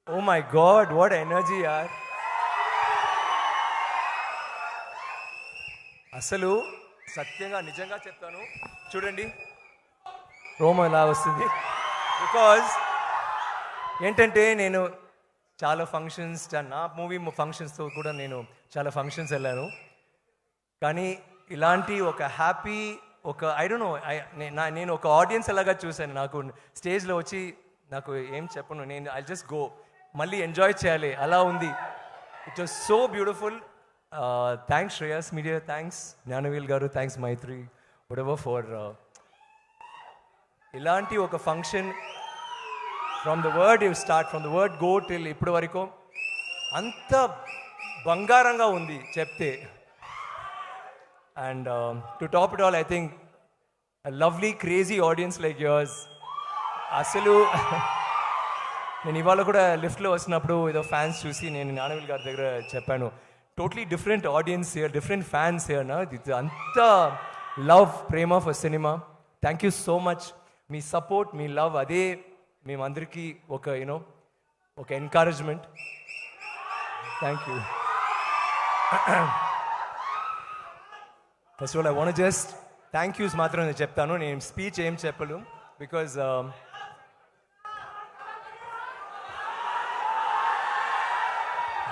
Oh my God, what energy, yaar. అసలు సత్యంగా నిజంగా చెప్తాను, చూడండి రోమం ఎలా వస్తుంది. బికాజ్ ఏంటంటే నేను చాలా ఫంక్షన్స్, నా మూవీ ఫంక్షన్స్తో కూడా నేను చాలా ఫంక్షన్స్ వెళ్ళాను. కానీ ఇలాంటి ఒక హ్యాపీ, ఒక ఐ డోంట్ నో, నేను ఒక ఆడియన్స్ ఎలాగా చూశాను. నాకు స్టేజ్లో వచ్చి నాకు ఏం చెప్పను, నేను ఐ జస్ట్ గో, మళ్ళీ ఎంజాయ్ చేయాలి, అలా ఉంది. It was so beautiful. Thanks Shreyas media, thanks Gnanavel గారు, థ్యాంక్స్ మైత్రి, whatever ఫర్ ఇలాంటి ఒక function from the word you start, from the word go till ఇప్పటి వరకు అంత బంగారంగా ఉంది చెప్తే. And to top it all, I think lovely crazy audience like yours. అసలు నేను ఇవాళ కూడా లిఫ్ట్లో వస్తున్నప్పుడు ఏదో ఫ్యాన్స్ చూసి నేను జ్ఞానవేల్ గారి దగ్గర చెప్పాను, totally different audience here, different fans here నా, అంత love, Prema for cinema. Thank you so much. Me support, me love, అదే మేమందరికీ ఒక యూనో ఒక encouragement. Thank you. First of all I want just thank use మాత్రం నేను చెప్తాను, నేను speech ఏం చెప్పను. బికాజ్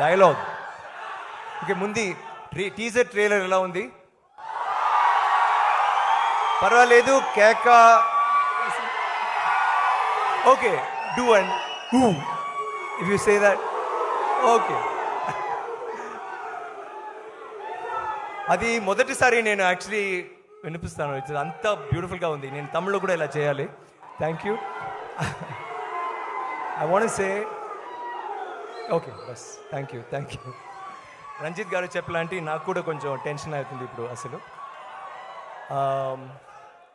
డైలాగ్ ఓకే, ముందు టీజర్ ట్రైలర్ ఎలా ఉంది? పర్వాలేదు, కేక okay, do and if you say that okay. అది మొదటిసారి నేను యాక్చువల్లీ వినిపిస్తాను, ఇట్స్ అంత బ్యూటిఫుల్గా ఉంది. నేను తమిళ్లో కూడా ఇలా చేయాలి. Thank you. I want say okay బస్. Thank you, thank you. Ranjith గారు చెప్పలాంటి నాకు కూడా కొంచెం టెన్షన్ అవుతుంది ఇప్పుడు అసలు.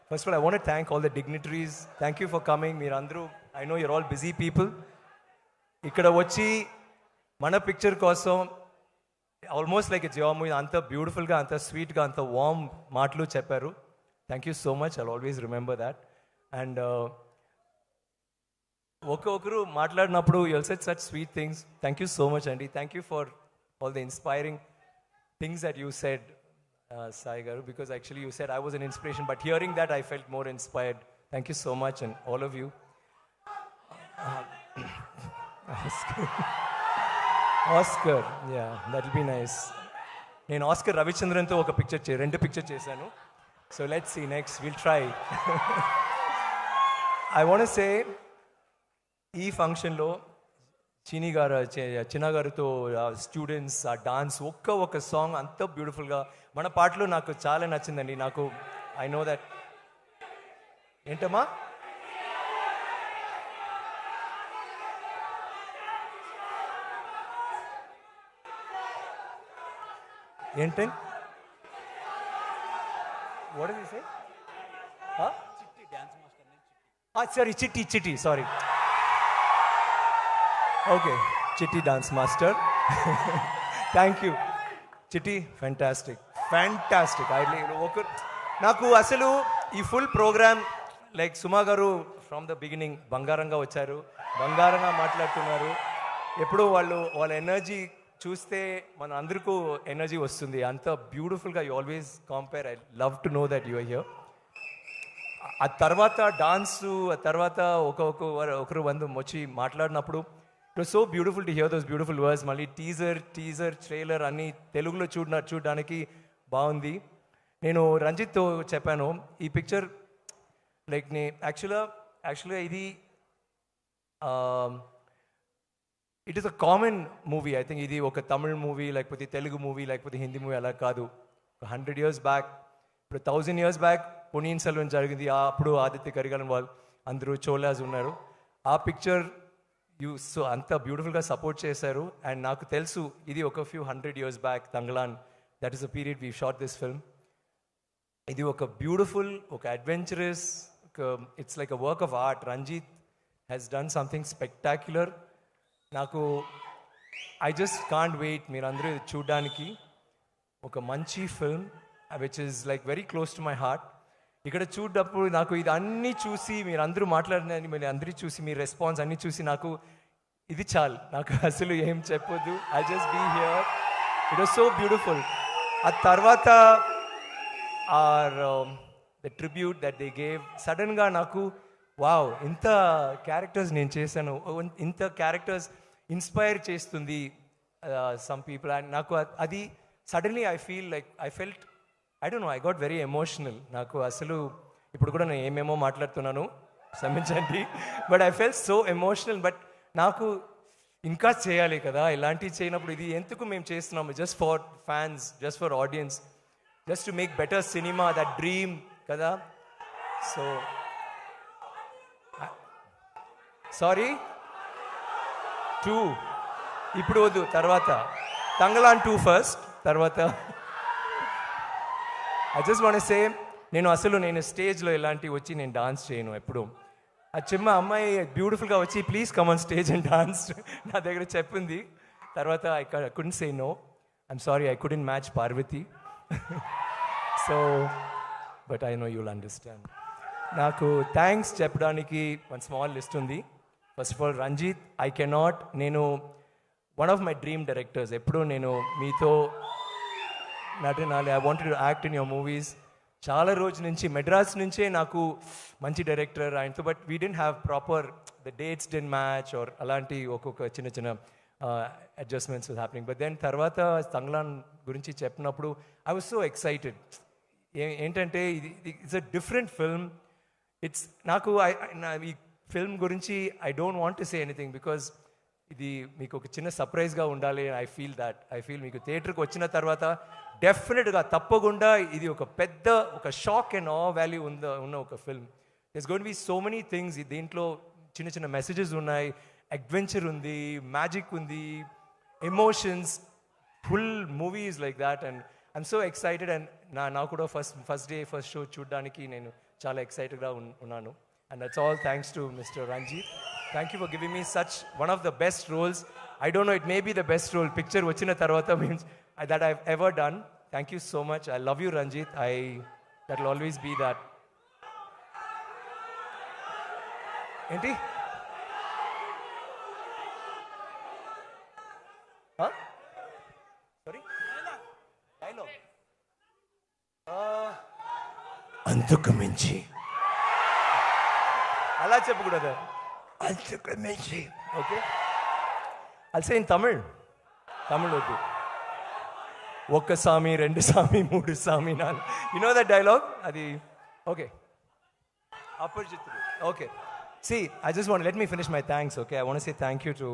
First of all I want thank all the dignitaries. Thank you for coming. మీరు అందరూ, I know you're all busy people. ఇక్కడ వచ్చి మన పిక్చర్ కోసం almost like it's your movie, అంత బ్యూటిఫుల్గా, అంత స్వీట్గా, అంత వార్మ్ మాటలు చెప్పారు. Thank you so much. I'll always remember that. And ఒక్కొక్కరు మాట్లాడినప్పుడు you said such sweet things. Thank you so much అండి. Thank you for all the inspiring things that you said, Sai Garu, because actually you said I was an inspiration, but hearing that I felt more inspired. Thank you so much, and all of you. Oscar, yeah, that'll be nice. నేను Oscar రవిచంద్రన్తో ఒక picture రెండు picture చేశాను. So let's see next, will try. I want say ఈ ఫంక్షన్లో చిన్న గారితో students, ఆ డాన్స్, ఒక సాంగ్ అంత బ్యూటిఫుల్గా, మన పాటలు నాకు చాలా నచ్చిందండి. నాకు ఐ నో దట్. ఏంటమ్మా? ఏంటండి? What is it? సారీ, చిట్టి, సారీ. ఓకే, చిట్టి డాన్స్ మాస్టర్. థ్యాంక్ యూ చిట్టి, ఫ్యాంటాస్టిక్. నాకు అసలు ఈ ఫుల్ ప్రోగ్రామ్ లైక్ సుమా గారు ఫ్రమ్ ద బిగినింగ్ బంగారంగా వచ్చారు, బంగారంగా మాట్లాడుతున్నారు. ఎప్పుడు వాళ్ళ ఎనర్జీ చూస్తే మన అందరికీ ఎనర్జీ వస్తుంది. అంత బ్యూటిఫుల్గా you always compare. I love to know that you are here. ఆ తర్వాత డాన్సు, ఆ తర్వాత ఒకరు వచ్చి మాట్లాడినప్పుడు it was so beautiful to hear those beautiful words. మళ్ళీ టీజర్ ట్రైలర్ అన్నీ తెలుగులో చూడడానికి బాగుంది. నేను రంజిత్తో చెప్పాను, ఈ పిక్చర్ లైక్ యాక్చువల్గా ఇది it is a common movie. I think ఇది ఒక తమిళ్ మూవీ, లేకపోతే తెలుగు మూవీ, లేకపోతే హిందీ మూవీ అలా కాదు. 100 years బ్యాక్, ఇప్పుడు 1000 years బ్యాక్ పొన్నియిన్ సెల్వన్ జరిగింది. అప్పుడు ఆదిత్య కరికాలన్ వాళ్ళు అందరూ చోళాస్ ఉన్నారు. ఆ పిక్చర్ సో అంత బ్యూటిఫుల్గా సపోర్ట్ చేశారు. అండ్ నాకు తెలుసు ఇది ఒక few 100 years back Thangalaan, that is the period we shot this film. ఇది ఒక బ్యూటిఫుల్, ఒక adventurous, it's like a work of art. Ranjith has done something spectacular. నాకు ఐ జస్ట్ కాంట్ వెయిట్ మీరు అందరూ చూడడానికి. ఒక మంచి film which is like very close to my heart. ఇక్కడ చూడప్పుడు నాకు ఇది అన్నీ చూసి, మీరు అందరూ మాట్లాడిన మీరు అందరూ చూసి, మీ రెస్పాన్స్ అన్నీ చూసి నాకు ఇది చాలు నాకు, అసలు ఏం చెప్పొద్దు. I just be here. It was so beautiful. ఆ తర్వాత or the tribute that they gave, సడన్గా నాకు వావ్, ఇంత క్యారెక్టర్స్ నేను చేశాను, ఇంత క్యారెక్టర్స్ ఇన్స్పైర్ చేస్తుంది సమ్ పీపుల్. అండ్ నాకు అది suddenly I felt I don't know, I got very emotional. నాకు అసలు ఇప్పుడు కూడా నేను ఏమేమో మాట్లాడుతున్నాను, క్షమించండి, but I felt so emotional. But నాకు ఇంకా చేయాలి కదా, ఇలాంటివి చేయనప్పుడు ఇది ఎందుకు మేము చేస్తున్నాము? Just for fans, just for audience, just to make better cinema, that dream కదా. సో సారీ 2 ఇప్పుడు వద్దు, తర్వాత తంగలాన్ 2 ఫస్ట్, తర్వాత ఐ జస్ట్ వాంట్ సే, నేను స్టేజ్లో ఇలాంటివి వచ్చి నేను డాన్స్ చేయను ఎప్పుడు. ఆ చిన్న అమ్మాయి బ్యూటిఫుల్గా వచ్చి please come on stage and dance నా దగ్గర చెప్పింది. తర్వాత I couldn't say no, I'm sorry, I couldn't match Parvati. So but I know you'll understand. నాకు థ్యాంక్స్ చెప్పడానికి వన్ స్మాల్ లిస్ట్ ఉంది. First of all Ranjith, I cannot, నేను one of my dream directors. ఎప్పుడు నేను మీతో నటనాలి, I wanted to act in your movies. చాలా రోజు నుంచి మెడ్రాస్ నుంచే నాకు మంచి డైరెక్టర్ ఆయనతో, but we didn't have proper the dates didn't match or అలాంటి ఒక్కొక్క చిన్న చిన్న adjustments was happening. But then తర్వాత తంగ్లాన్ గురించి చెప్పినప్పుడు ఐ వాజ్ సో ఎక్సైటెడ్. ఏంటంటే ఇది it's a different film. It's నాకు ఈ ఫిల్మ్ గురించి I don't want to say anything because ఇది మీకు ఒక చిన్న సర్ప్రైజ్గా ఉండాలి. ఐ ఫీల్ మీకు థియేటర్కి వచ్చిన తర్వాత డెఫినెట్గా తప్పకుండా ఇది ఒక పెద్ద ఒక షాక్ అండ్ ఆ వాల్యూ ఉన్న ఒక film. It's going to be so many things. దీంట్లో చిన్న చిన్న మెసేజెస్ ఉన్నాయి, అడ్వెంచర్ ఉంది, మ్యాజిక్ ఉంది, emotions, full movies like that. And I'm so excited. And నాకు కూడా ఫస్ట్ డే ఫస్ట్ షో చూడడానికి నేను చాలా ఎక్సైటెడ్గా ఉన్నాను. And that's all thanks to Mr. Ranjit. Thank you for giving me such one of the best roles. I don't know, it may be the best role. Picture vachina tarvata means that I've ever done. Thank you so much. I love you, Ranjit. That will always be that. Enti? Huh? Sorry? Dialogue. Antuku minchi. అలా చెప్పకూడదు, అంతకు మించి. Okay, I'll say in Tamil వద్దు. ఒక్క సామి, 2 సామి, 3 సామి, 4. You know that dialogue? అది okay, Aparichitudu. Okay, see, I just want to let me finish my thanks. Okay, I want to say thank you to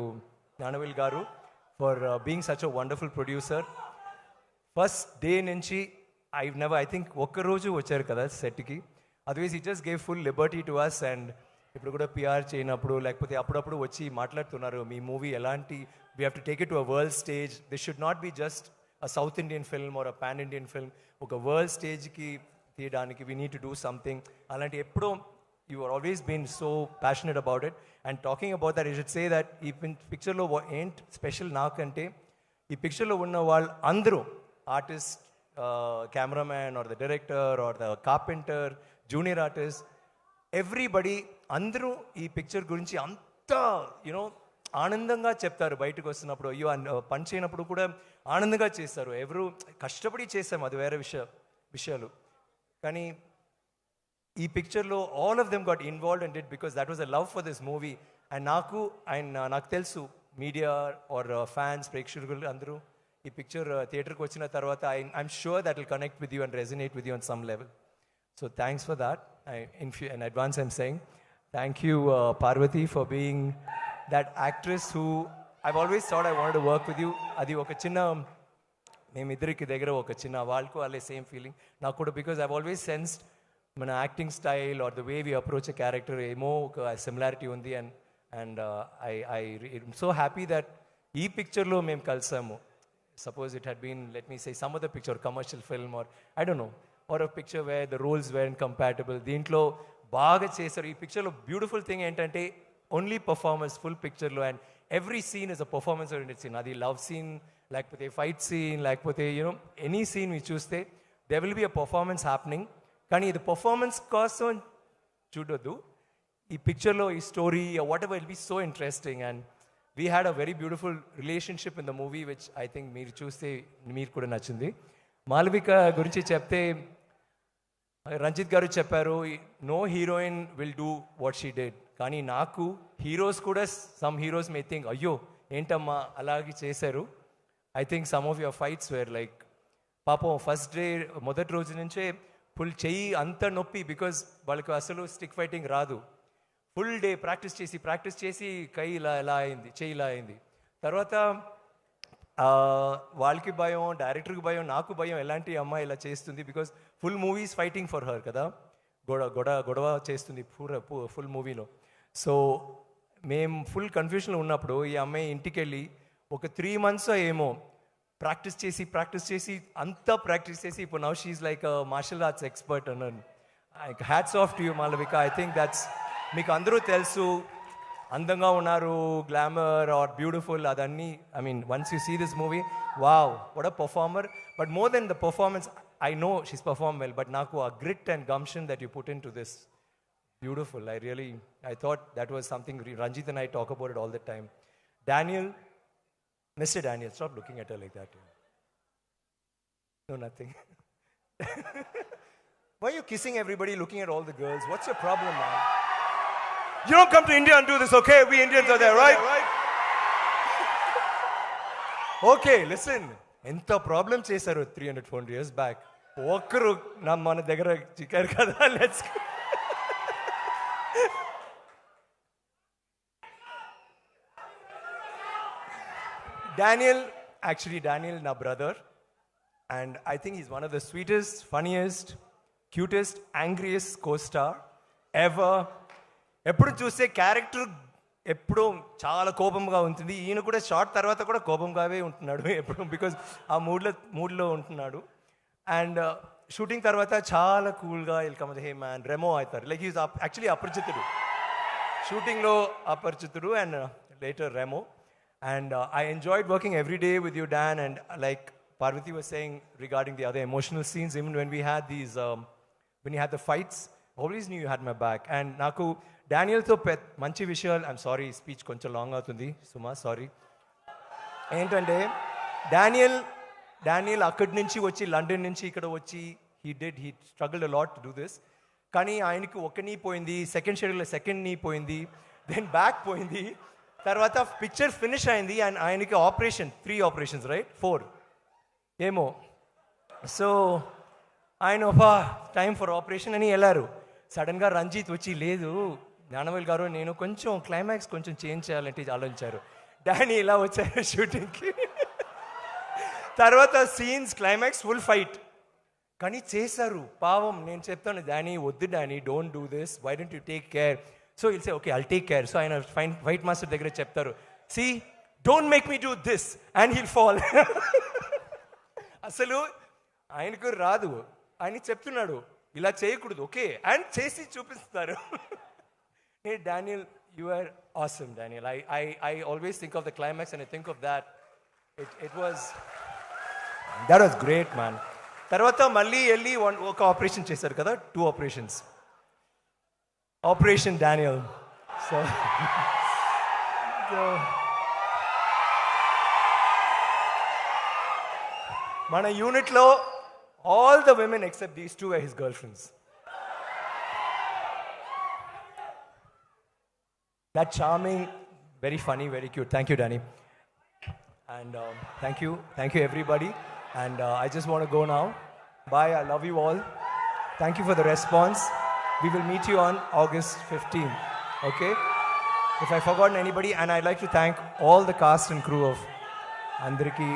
Gnanavel garu for being such a wonderful producer. First day నుంచి I think ఒక్క రోజు వచ్చారు కదా సెట్కి. Otherwise he just gave full liberty to us. And ఇప్పుడు కూడా PR చేయనప్పుడు లేకపోతే అప్పుడప్పుడు వచ్చి మాట్లాడుతున్నారు, మీ మూవీ ఎలాంటి, we have to take it to a world stage. This should not be just a south Indian film or a pan Indian film. ఒక వరల్డ్ స్టేజ్కి తీయడానికి we need to do something. అలాంటి ఎప్పుడో you are always been so passionate about it. And talking about that, I should say that ఈ పిక్చర్లో ఏంటి special నాకంటే, ఈ పిక్చర్లో ఉన్న వాళ్ళు అందరూ artist, cameraman or the director or the carpenter, junior artist, everybody అందరూ ఈ పిక్చర్ గురించి అంతా ఆనందంగా చెప్తారు. బయటకు వస్తున్నప్పుడు అయ్యో పని చేయనప్పుడు కూడా ఆనందంగా చేస్తారు. ఎవరు కష్టపడి చేసాము, అది వేరే విషయాలు. కానీ ఈ పిక్చర్లో all of them got involved and it because that was a love for this movie. And నాకు తెలుసు మీడియా ఆర్ ఫ్యాన్స్, ప్రేక్షకులు అందరూ ఈ పిక్చర్ థియేటర్కి వచ్చిన తర్వాత I'm sure that will connect with you and resonate with you on some level. So thanks for that. In advance I'm saying thank you Parvati for being that actress who I've always thought I wanted to work with you. Adi oka chinna మేమిద్దరికి దగ్గర ఒక చిన్న వాళ్ళకు వాళ్ళే same feeling నాకు కూడా. Because I've always sensed మన acting style are the way we approach a character ఏమో ఒక సిమిలారిటీ ఉంది. And I'm so happy that ఈ పిక్చర్లో మేము కలిసాము. Suppose it had been, let me say, some other picture, commercial film or I don't know, or a picture where the roles weren't compatible. దీంట్లో బాగా చేశారు. ఈ పిక్చర్లో బ్యూటిఫుల్ థింగ్ ఏంటంటే ఓన్లీ పర్ఫార్మెన్స్ ఫుల్ పిక్చర్లో. And every scene is a performance oriented scene. అది love scene లేకపోతే fight scene లేకపోతే ఎనీ సీన్ మీరు చూస్తే they will be a performance happening. కానీ ఇది పర్ఫార్మెన్స్ కోసం చూడొద్దు. ఈ పిక్చర్లో ఈ story whatever will be so interesting. And we had a very beautiful relationship in the movie which I think మీరు చూస్తే మీరు కూడా నచ్చింది. మాలవిక గురించి చెప్తే రంజిత్ గారు చెప్పారు, no heroine will do what she did. కానీ నాకు హీరోస్ కూడా సమ్ హీరోస్ మే థింక్ అయ్యో ఏంటమ్మా అలాగే చేశారు. I think some of your fights were like పాపం ఫస్ట్ డే మొదటి రోజు నుంచే ఫుల్ చెయ్యి అంత నొప్పి, బికాజ్ వాళ్ళకి అసలు స్టిక్ ఫైటింగ్ రాదు. ఫుల్ డే ప్రాక్టీస్ చేసి కై ఇలా అయింది, చెయ్యి ఇలా అయింది. తర్వాత వాళ్ళకి భయం, డైరెక్టర్కి భయం, నాకు భయం ఎలాంటి అమ్మాయి ఇలా చేస్తుంది, because full movies fighting for her కదా, గొడవ చేస్తుంది ఫుల్ మూవీలో. సో మేము ఫుల్ కన్ఫ్యూషన్లో ఉన్నప్పుడు ఈ అమ్మాయి ఇంటికి వెళ్ళి ఒక 3 months ఏమో ప్రాక్టీస్ చేసి అంతా ప్రాక్టీస్ చేసి ఇప్పుడు now she like martial arts expert అన్నాను. Hats off to you Malavika. I think that's, మీకు అందరూ తెలుసు అందంగా ఉన్నారు, గ్లామర్ ఆర్ బ్యూటిఫుల్ అదన్నీ. I mean once you see this movie, wow what a performer. But more than the performance, I know she's performed well, but naku a grit and gumption that you put into this, beautiful. I thought that was something Ranjit and I talk about it all the time. Daniel, Mr. Daniel, stop looking at her like that. No, nothing. Why are you kissing everybody, looking at all the girls? What's your problem, man? You don't come to India and do this, okay? We Indians are there, right? Okay, listen. ఎంత problem చేశారు 300-400 years back. ఒక్కరు మన దగ్గర చిక్కారు కదా. Let's Daniel నా brother, and I think is one of the sweetest, funniest, cutest, యాంగ్రియస్ట్ co-star ever. ఎప్పుడు చూస్తే character ఎప్పుడూ చాలా కోపంగా ఉంటుంది. ఈయన కూడా షార్ట్ తర్వాత కూడా కోపంగానే ఉంటున్నాడు ఎప్పుడు, బికాజ్ ఆ మూడ్లో ఉంటున్నాడు. అండ్ షూటింగ్ తర్వాత చాలా కూల్గా వెల్కమ్ హే మ్యాన్ రెమో అవుతారు. లైక్ ఈజ్ యాక్చువల్లీ అపరిచితుడు, షూటింగ్లో Aparichitudu and later Remo. And I enjoyed working every day with you Don. And like Parvati was saying regarding the other emotional scenes, even when we had these, when you had the fights, always knew you had my back. And naku డానియల్తో మంచి విషయాలు, I'm sorry speech కొంచెం long అవుతుంది సుమా, sorry. ఏంటంటే Daniel అక్కడి నుంచి వచ్చి London నుంచి ఇక్కడ వచ్చి he struggled a lot to do this. కానీ ఆయనకి ఒక నీ పోయింది, సెకండ్ షెడ్యూల్లో సెకండ్ నీ పోయింది, దెన్ బ్యాక్ పోయింది, తర్వాత పిక్చర్ ఫినిష్ అయింది. అండ్ ఆయనకి 3 operations రైట్ 4 ఏమో. సో ఆయన ఒక టైం ఫర్ ఆపరేషన్ అని వెళ్ళారు. సడన్గా రంజిత్ వచ్చి లేదు జ్ఞానవేల్ గారు నేను కొంచెం క్లైమాక్స్ కొంచెం చేంజ్ చేయాలంటే ఆలోచించారు. డానీ ఇలా వచ్చారు షూటింగ్కి. తర్వాత సీన్స్ క్లైమాక్స్ ఫుల్ ఫైట్ కానీ చేశారు పావం. నేను చెప్తాను డానీ వద్దు Danny, don't do this, why don't you take care. So will say okay I'll take care. So ఆయన ఫైట్ మాస్టర్ దగ్గర చెప్తారు, see don't make me do this and he'll fall. అసలు ఆయనకు రాదు, ఆయన చెప్తున్నాడు ఇలా చేయకూడదు, ఓకే అండ్ చేసి చూపిస్తారు. Hey Daniel, you are awesome, Daniel. I always think of the climax and I think of that. That was great, man. Tarvata malli elli oka operation chesaru kada, 2 operations. Operation Daniel. So mana unit lo all the women except these 2 were his girlfriends. That charming, very funny, very cute. Thank you, Danny. And thank you everybody. And I just want to go now. Bye, I love you all. Thank you for the response. We will meet you on August 15th, okay? If I forgotten anybody, and I'd like to thank all the cast and crew of Andariki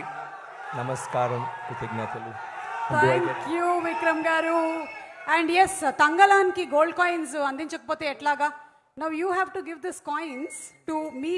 Namaskaram Krithignatalu. Thank you, Vikram Garu. And yes, Tangalan ki gold coins andinchakapothe etlaga. Now you have to give these coins to meet